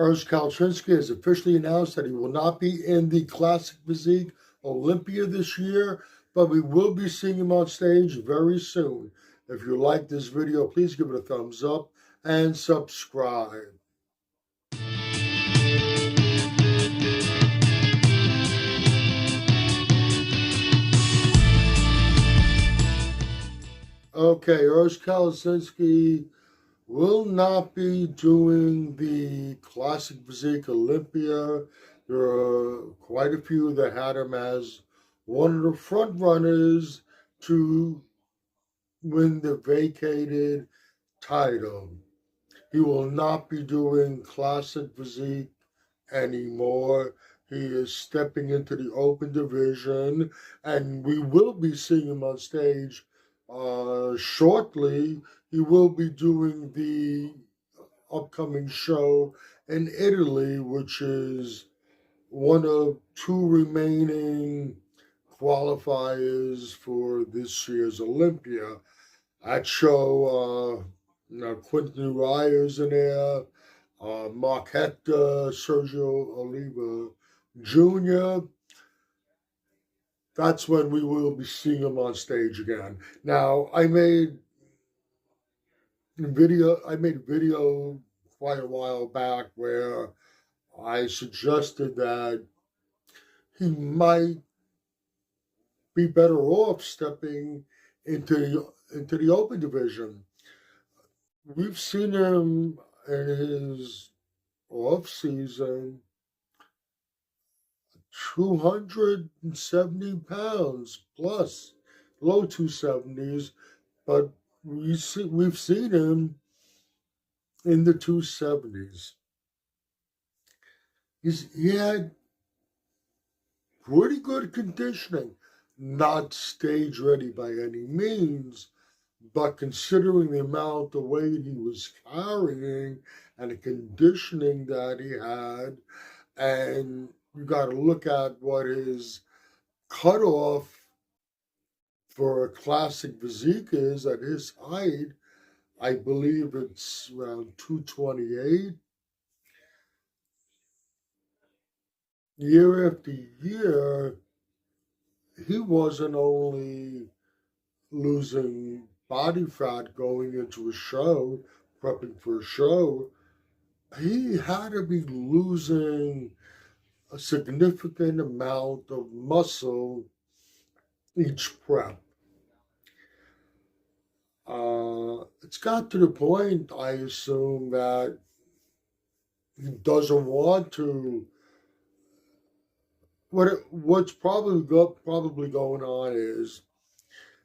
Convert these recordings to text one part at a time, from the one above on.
Urs Kalecinski has officially announced that he will not be in the Classic Physique Olympia this year, but we will be seeing him on stage very soon. If you like this video, please give it a thumbs up and subscribe. Okay, Urs Kalecinski will not be doing the Classic Physique Olympia. There are quite a few that had him as one of the front runners to win the vacated title. He will not be doing Classic Physique anymore. He is stepping into the open division, and we will be seeing him on stage shortly. He will be doing the upcoming show in Italy, which is one of two remaining qualifiers for this year's Olympia. That show, Quentin Ryer's in there, Mark Hector, Sergio Oliva Jr. That's when we will be seeing him on stage again. Now, I made a video quite a while back where I suggested that he might be better off stepping into the open division. We've seen him in his off season 270 pounds plus, low 270s, but we've seen him in the 270s. He had pretty good conditioning, not stage ready by any means, but considering the amount of weight he was carrying and the conditioning that he had, and you got to look at what his cutoff for a Classic Physique is at his height. I believe it's around 228. Year after year, he wasn't only losing body fat going into a show, prepping for a show, he had to be losing a significant amount of muscle each prep. It's got to the point, I assume, that he doesn't want to. What's probably going on is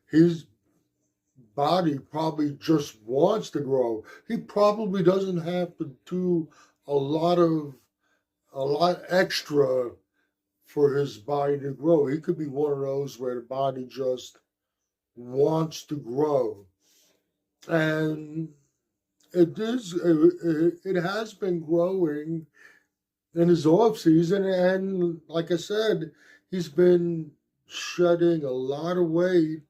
his body probably just wants to grow. He probably doesn't have to do a lot extra for his body to grow. He could be one of those where the body just wants to grow. And it has been growing in his off season, and like I said, he's been shedding a lot of weight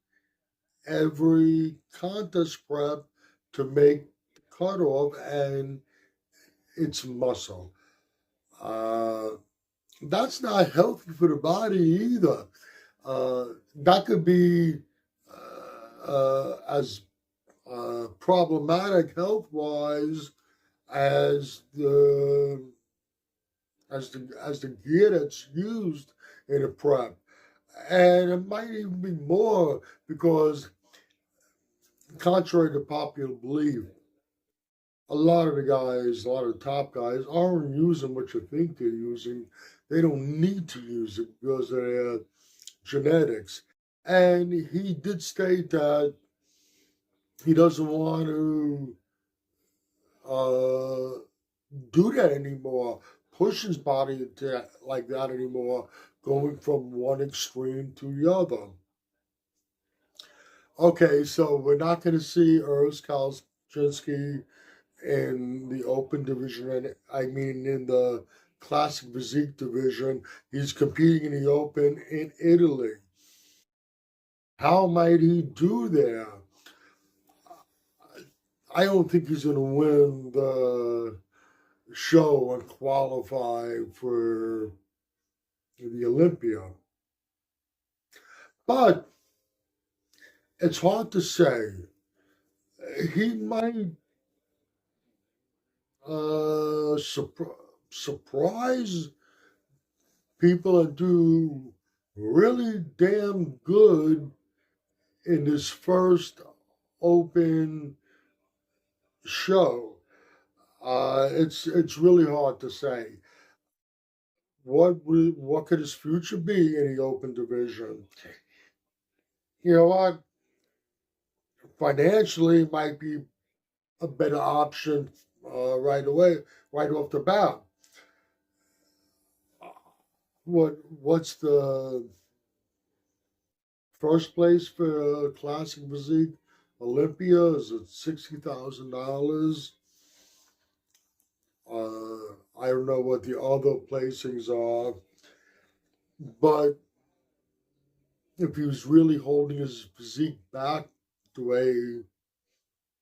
every contest prep to make the cutoff, and it's muscle. That's not healthy for the body either. That could be as problematic health-wise as the gear that's used in a prep, and it might even be more because, contrary to popular belief, a lot of the top guys aren't using what you think they're using. They don't need to use it because of their genetics. And he did state that he doesn't want to do that anymore, push his body like that anymore, going from one extreme to the other. Okay, so we're not going to see Urs Kalecinski in the open division, in the Classic Physique division. He's competing in the open in Italy. How might he do there? I don't think he's going to win show and qualify for the Olympia. But it's hard to say. He might surprise people and do really damn good in his first open show. It's really hard to say. What could his future be in the open division? You know what? Financially, might be a better option right away, right off the bat. What's the first place for Classic Physique Olympia? Is it $60,000? I don't know what the other placings are, but if he was really holding his physique back the way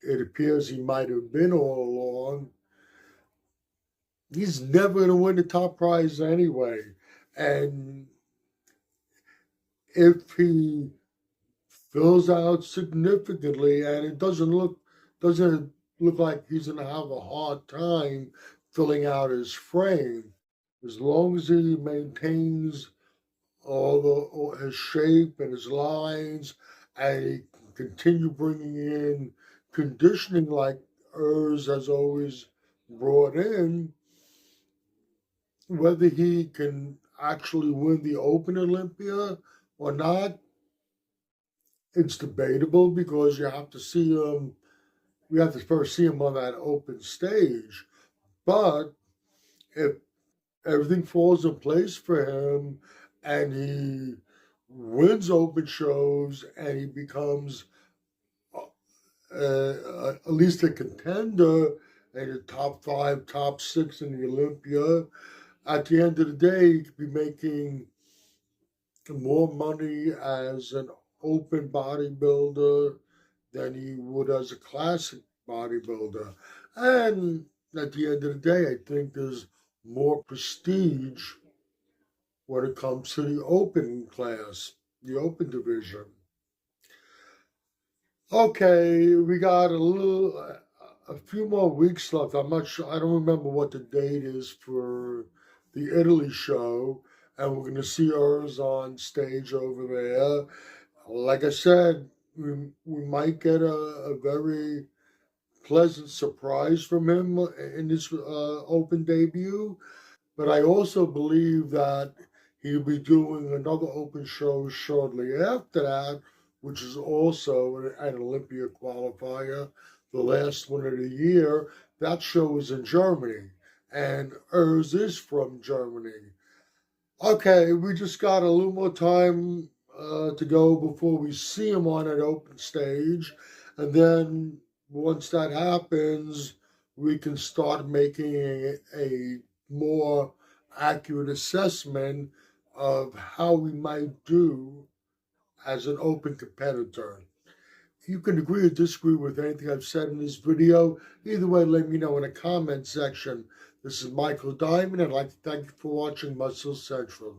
it appears he might have been all along, he's never going to win the top prize anyway. And if he fills out significantly, and it doesn't look like he's going to have a hard time filling out his frame, as long as he maintains all his shape and his lines, and he can continue bringing in conditioning like Urs has always brought in. Whether he can actually win the Open Olympia or not, it's debatable because you have to see him. We have to first see him on that open stage. But if everything falls in place for him and he wins open shows and he becomes at least a contender and a top 5, top 6 in the Olympia, at the end of the day, he could be making more money as an open bodybuilder than he would as a classic bodybuilder. And at the end of the day, I think there's more prestige when it comes to the open class, the open division. Okay, we got a few more weeks left. I'm not sure. I don't remember what the date is for the Italy show, and we're going to see Urs on stage over there. Like I said, we might get a very pleasant surprise from him in his open debut. But I also believe that he'll be doing another open show shortly after that, which is also an Olympia qualifier, the last one of the year. That show is in Germany, and Urs is from Germany. Okay, we just got a little more time to go before we see him on an open stage, and then once that happens, we can start making a more accurate assessment of how we might do as an open competitor. You can agree or disagree with anything I've said in this video. Either way, let me know in the comment section. This is Michael Diamond, and I'd like to thank you for watching Muscle Central.